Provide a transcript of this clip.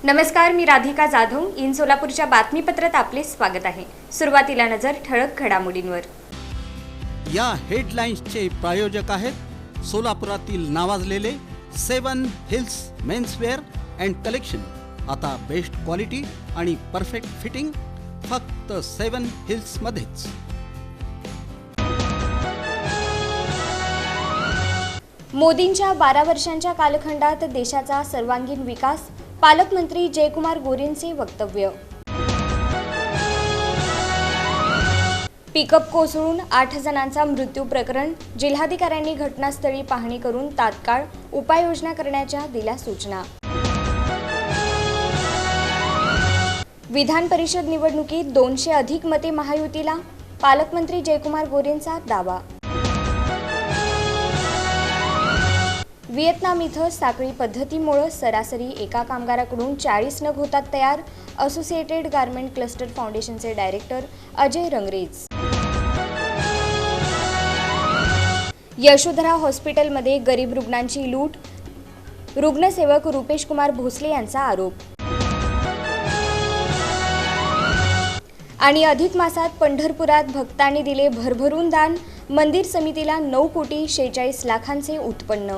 नमस्कार, मी राधिका जाधव. इन सोलापूरच्या बातमीपत्रात आपले स्वागत आहे. सुरुवातीला नजर ठळक घडामोडींवर. या हेडलाईन्सचे प्रायोजक आहेत सोलापुरातील नावाजलेले 7 हिल्स मेन्सवेअर अँड कलेक्शन. आता बेस्ट क्वालिटी आणि परफेक्ट फिटिंग फक्त 7 हिल्स मध्येच. मोदींच्या 12 वर्षांच्या कालखंडात देशाचा सर्वांगीण विकास, पालकमंत्री जयकुमार गोरेंचे वक्तव्य. पिकअप कोसळून 8 जणांचा मृत्यू प्रकरण, जिल्हाधिकाऱ्यांनी घटनास्थळी पाहणी करून तात्काळ उपाययोजना करण्याच्या दिल्या सूचना. विधान परिषद निवडणुकीत 200 अधिक मते महायुतीला, पालकमंत्री जयकुमार गोरेंचा दावा. व्हिएतनाम इथं साखळी पद्धतीमुळे सरासरी एका कामगाराकडून 40 नग होतात तयार, असोसिएटेड गारमेंट क्लस्टर फाउंडेशनचे डायरेक्टर अजय रंगरेज. यशोधरा हॉस्पिटलमध्ये गरीब रुग्णांची लूट, रुग्णसेवक रुपेश कुमार भोसले यांचा आरोप. आणि अधिक मासात पंढरपुरात भक्तांनी दिले भरभरून दान, मंदिर समितीला 9 कोटी 46 लाखांचे उत्पन्न.